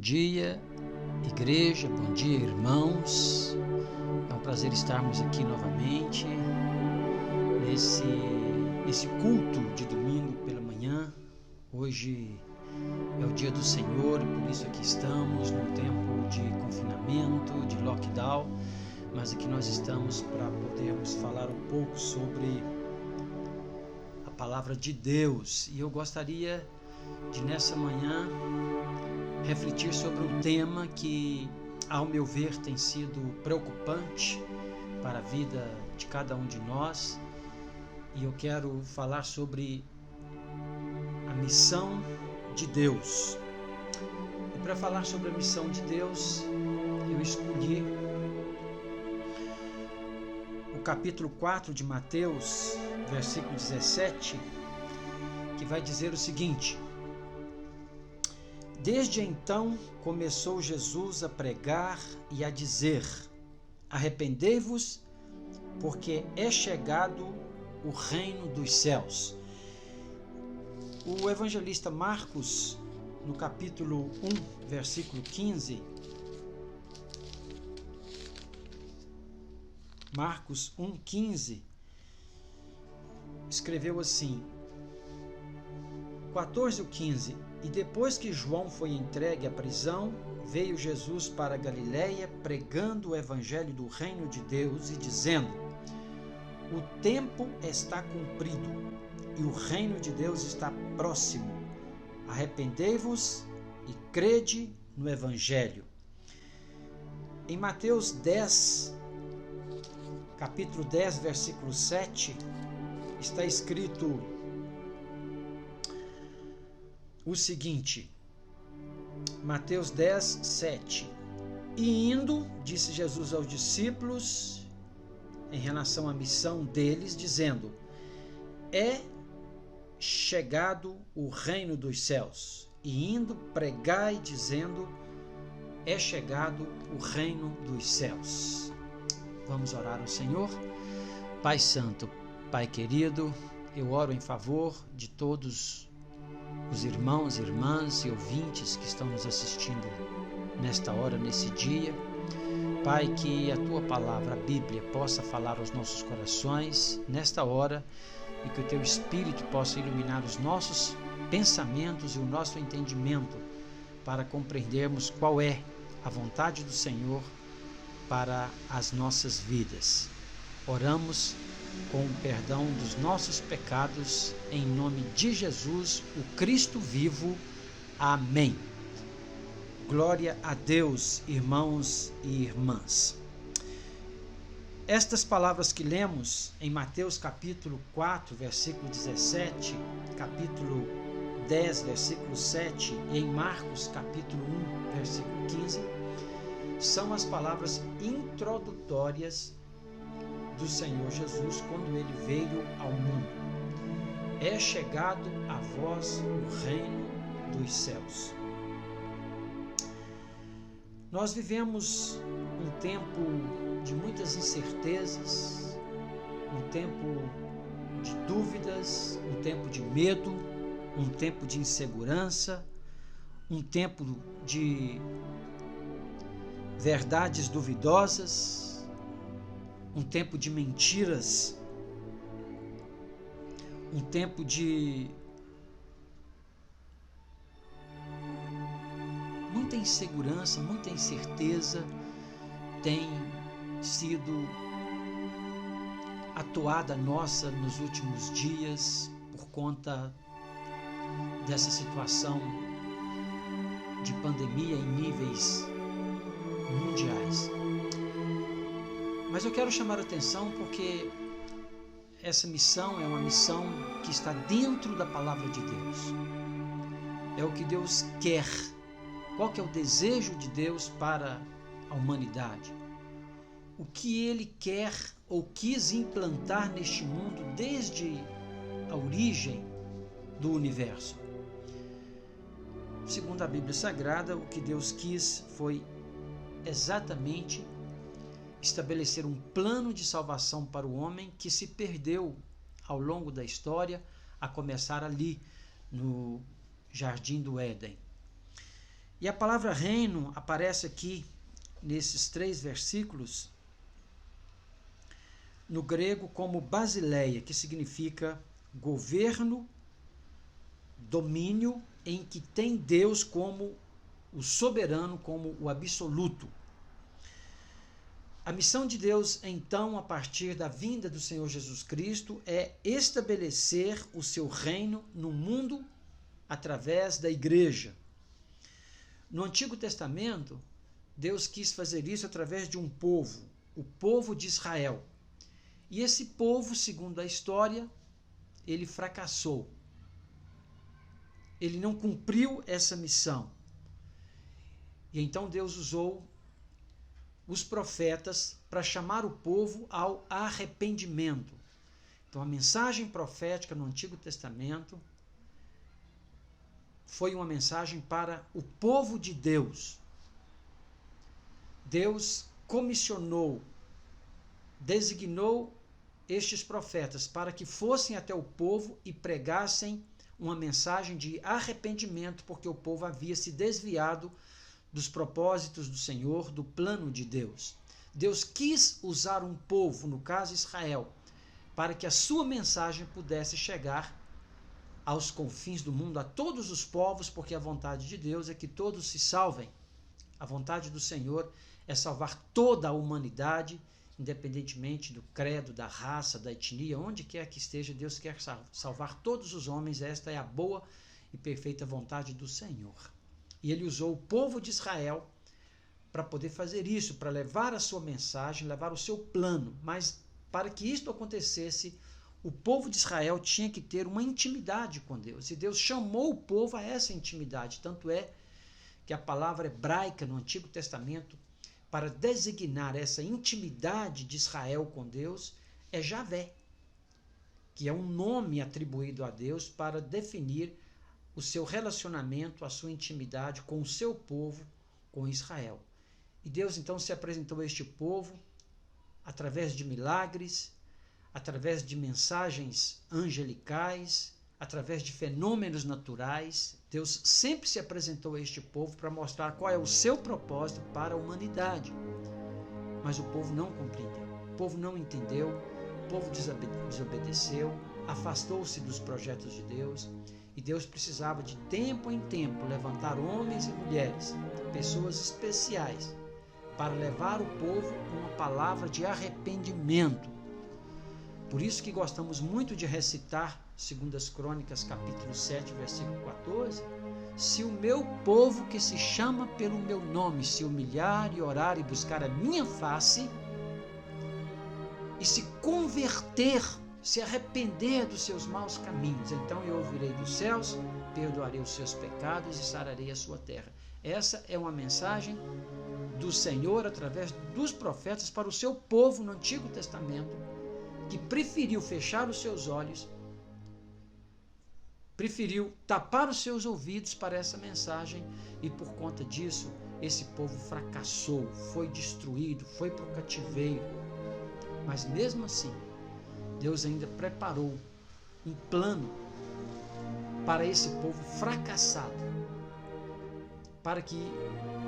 dia, igreja, bom dia, irmãos. É um prazer estarmos aqui novamente nesse culto de domingo pela manhã. Hoje é o dia do Senhor e por isso aqui estamos num tempo de confinamento, de lockdown, mas aqui nós estamos para podermos falar um pouco sobre a palavra de Deus. E eu gostaria de nessa manhã refletir sobre um tema que, ao meu ver, tem sido preocupante para a vida de cada um de nós, e eu quero falar sobre a missão de Deus. E para falar sobre a missão de Deus, eu escolhi o capítulo 4 de Mateus, versículo 17, que vai dizer o seguinte: Desde então começou Jesus a pregar e a dizer: Arrependei-vos, porque é chegado o reino dos céus. O evangelista Marcos, no capítulo 1, versículo 15, Marcos 1,15, escreveu assim, 14 ou 15: E depois que João foi entregue à prisão, veio Jesus para a Galiléia, pregando o evangelho do reino de Deus e dizendo: O tempo está cumprido e o reino de Deus está próximo. Arrependei-vos e crede no evangelho. Em Mateus 10, capítulo 10, versículo 7, está escrito o seguinte, Mateus 10, 7. E indo, disse Jesus aos discípulos, em relação à missão deles, dizendo: É chegado o reino dos céus. E indo, pregai, dizendo: É chegado o reino dos céus. Vamos orar ao Senhor. Pai Santo, Pai querido, eu oro em favor de todos os irmãos, irmãs e ouvintes que estão nos assistindo nesta hora, nesse dia. Pai, que a Tua palavra, a Bíblia, possa falar aos nossos corações nesta hora e que o Teu Espírito possa iluminar os nossos pensamentos e o nosso entendimento para compreendermos qual é a vontade do Senhor para as nossas vidas. Oramos com o perdão dos nossos pecados, em nome de Jesus, o Cristo vivo. Amém. Glória a Deus, irmãos e irmãs. Estas palavras que lemos em Mateus capítulo 4, versículo 17, capítulo 10, versículo 7 e em Marcos capítulo 1, versículo 15, são as palavras introdutórias do Senhor Jesus quando ele veio ao mundo. É chegado a vós o reino dos céus. Nós vivemos um tempo de muitas incertezas, um tempo de dúvidas, um tempo de medo, um tempo de insegurança, um tempo de verdades duvidosas, um tempo de mentiras, um tempo de muita insegurança, muita incerteza tem sido a toada nossa nos últimos dias por conta dessa situação de pandemia em níveis mundiais. Mas eu quero chamar a atenção porque essa missão é uma missão que está dentro da palavra de Deus. É o que Deus quer. Qual que é o desejo de Deus para a humanidade? O que Ele quer ou quis implantar neste mundo desde a origem do universo? Segundo a Bíblia Sagrada, o que Deus quis foi exatamente estabelecer um plano de salvação para o homem que se perdeu ao longo da história, a começar ali no Jardim do Éden. E a palavra reino aparece aqui nesses 3 versículos no grego como basileia, que significa governo, domínio, em que tem Deus como o soberano, como o absoluto. A missão de Deus, então, a partir da vinda do Senhor Jesus Cristo, é estabelecer o seu reino no mundo através da igreja. No Antigo Testamento, Deus quis fazer isso através de um povo, o povo de Israel. E esse povo, segundo a história, ele fracassou. Ele não cumpriu essa missão. E então Deus usou os profetas para chamar o povo ao arrependimento. Então a mensagem profética no Antigo Testamento foi uma mensagem para o povo de Deus. Deus comissionou, designou estes profetas para que fossem até o povo e pregassem uma mensagem de arrependimento, porque o povo havia se desviado dos propósitos do Senhor, do plano de Deus. Deus quis usar um povo, no caso Israel, para que a sua mensagem pudesse chegar aos confins do mundo, a todos os povos, porque a vontade de Deus é que todos se salvem. A vontade do Senhor é salvar toda a humanidade, independentemente do credo, da raça, da etnia, onde quer que esteja, Deus quer salvar todos os homens. Esta é a boa e perfeita vontade do Senhor. E ele usou o povo de Israel para poder fazer isso, para levar a sua mensagem, levar o seu plano. Mas para que isto acontecesse, o povo de Israel tinha que ter uma intimidade com Deus. E Deus chamou o povo a essa intimidade. Tanto é que a palavra hebraica no Antigo Testamento, para designar essa intimidade de Israel com Deus, é Javé, que é um nome atribuído a Deus para definir o seu relacionamento, a sua intimidade com o seu povo, com Israel. E Deus então se apresentou a este povo através de milagres, através de mensagens angelicais, através de fenômenos naturais. Deus sempre se apresentou a este povo para mostrar qual é o seu propósito para a humanidade. Mas o povo não compreendeu, o povo não entendeu, o povo desobedeceu, afastou-se dos projetos de Deus. E Deus precisava de tempo em tempo levantar homens e mulheres, pessoas especiais, para levar o povo com uma palavra de arrependimento. Por isso que gostamos muito de recitar 2 Crônicas, capítulo 7, versículo 14. Se o meu povo que se chama pelo meu nome se humilhar e orar e buscar a minha face e se converter, se arrepender dos seus maus caminhos, então eu ouvirei dos céus, perdoarei os seus pecados e sararei a sua terra. Essa é uma mensagem do Senhor através dos profetas para o seu povo no Antigo Testamento, que preferiu fechar os seus olhos, preferiu tapar os seus ouvidos para essa mensagem, e por conta disso esse povo fracassou, foi destruído, foi para o cativeiro. Mas mesmo assim, Deus ainda preparou um plano para esse povo fracassado, para que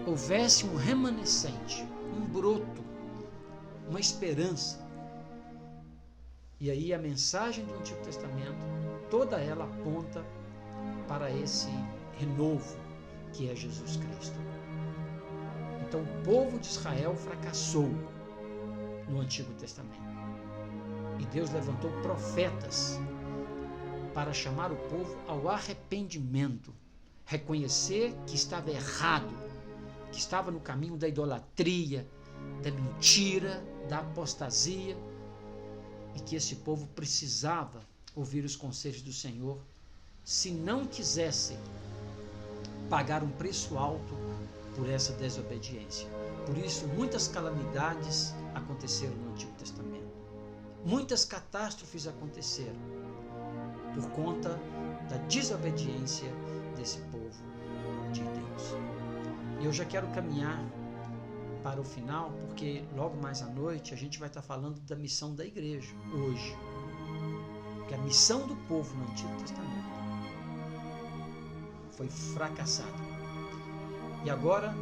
houvesse um remanescente, um broto, uma esperança. E aí a mensagem do Antigo Testamento, toda ela aponta para esse renovo que é Jesus Cristo. Então o povo de Israel fracassou no Antigo Testamento. E Deus levantou profetas para chamar o povo ao arrependimento, reconhecer que estava errado, que estava no caminho da idolatria, da mentira, da apostasia, e que esse povo precisava ouvir os conselhos do Senhor, se não quisesse pagar um preço alto por essa desobediência. Por isso, muitas calamidades aconteceram no Antigo Testamento. Muitas catástrofes aconteceram por conta da desobediência desse povo de Deus. E eu já quero caminhar para o final, porque logo mais à noite a gente vai estar falando da missão da igreja, hoje. Porque a missão do povo no Antigo Testamento foi fracassada. E agora,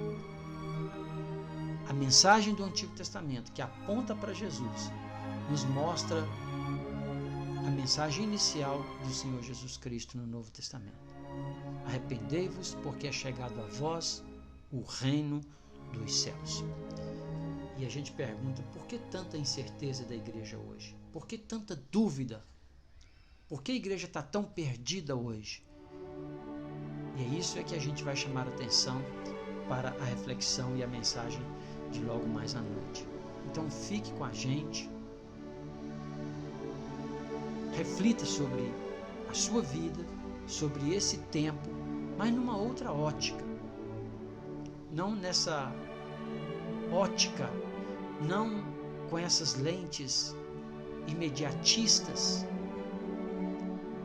a mensagem do Antigo Testamento, que aponta para Jesus, nos mostra a mensagem inicial do Senhor Jesus Cristo no Novo Testamento. Arrependei-vos, porque é chegado a vós o reino dos céus. E a gente pergunta, por que tanta incerteza da igreja hoje? Por que tanta dúvida? Por que a igreja está tão perdida hoje? E é isso que a gente vai chamar a atenção para a reflexão e a mensagem de logo mais à noite. Então fique com a gente, reflita sobre a sua vida, sobre esse tempo, mas numa outra ótica. Não nessa ótica, não com essas lentes imediatistas,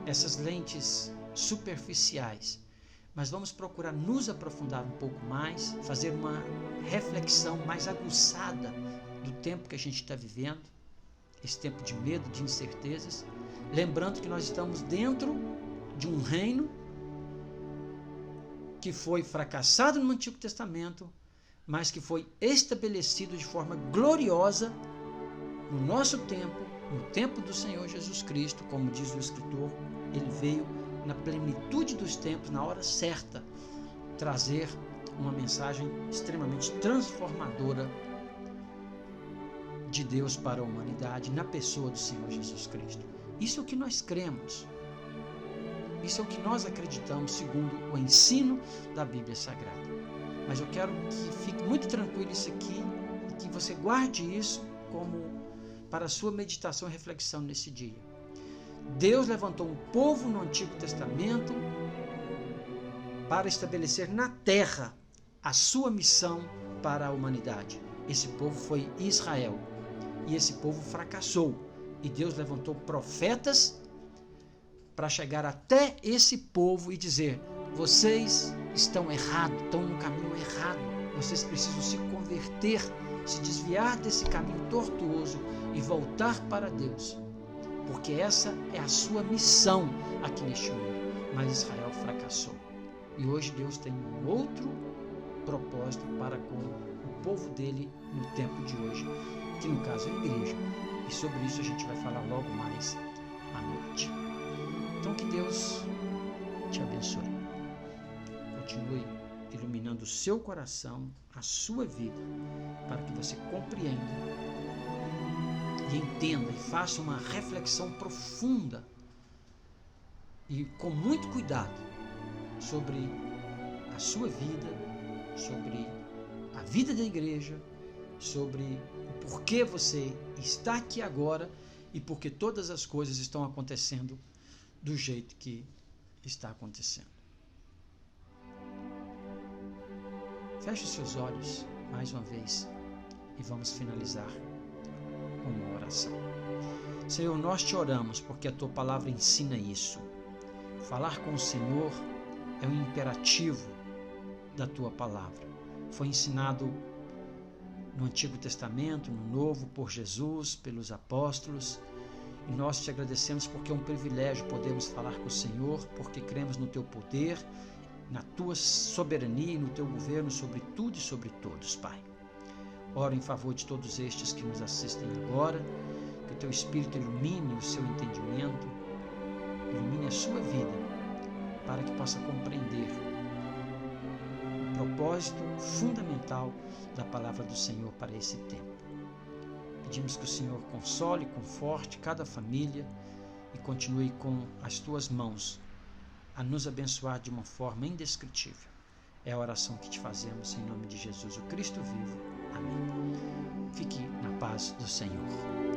essas lentes superficiais, mas vamos procurar nos aprofundar um pouco mais, fazer uma reflexão mais aguçada do tempo que a gente está vivendo, esse tempo de medo, de incertezas, lembrando que nós estamos dentro de um reino que foi fracassado no Antigo Testamento, mas que foi estabelecido de forma gloriosa no nosso tempo, no tempo do Senhor Jesus Cristo. Como diz o escritor, ele veio na plenitude dos tempos, na hora certa, trazer uma mensagem extremamente transformadora de Deus para a humanidade na pessoa do Senhor Jesus Cristo. Isso é o que nós cremos. Isso é o que nós acreditamos segundo o ensino da Bíblia Sagrada. Mas eu quero que fique muito tranquilo isso aqui e que você guarde isso como para a sua meditação e reflexão nesse dia. Deus levantou um povo no Antigo Testamento para estabelecer na terra a sua missão para a humanidade. Esse povo foi Israel. E esse povo fracassou. E Deus levantou profetas para chegar até esse povo e dizer: vocês estão errados, estão no caminho errado. Vocês precisam se converter, se desviar desse caminho tortuoso e voltar para Deus. Porque essa é a sua missão aqui neste mundo. Mas Israel fracassou. E hoje Deus tem um outro propósito para com o povo dele no tempo de hoje, que no caso é a igreja. E sobre isso a gente vai falar logo mais à noite. Então que Deus te abençoe. Continue iluminando o seu coração, a sua vida, para que você compreenda e entenda e faça uma reflexão profunda e com muito cuidado sobre a sua vida, sobre a vida da igreja, sobre o porquê você está aqui agora e porque todas as coisas estão acontecendo do jeito que está acontecendo. Feche os seus olhos mais uma vez e vamos finalizar com uma oração. Senhor, nós te oramos porque a tua palavra ensina isso. Falar com o Senhor é um imperativo da tua palavra. Foi ensinado no Antigo Testamento, no Novo, por Jesus, pelos apóstolos. E nós te agradecemos porque é um privilégio podermos falar com o Senhor, porque cremos no teu poder, na tua soberania e no teu governo sobre tudo e sobre todos, Pai. Oro em favor de todos estes que nos assistem agora, que o teu Espírito ilumine o seu entendimento, ilumine a sua vida, para que possa compreender o propósito fundamental da palavra do Senhor para esse tempo. Pedimos que o Senhor console, conforte cada família e continue com as tuas mãos a nos abençoar de uma forma indescritível. É a oração que te fazemos em nome de Jesus, o Cristo vivo. Amém. Fique na paz do Senhor.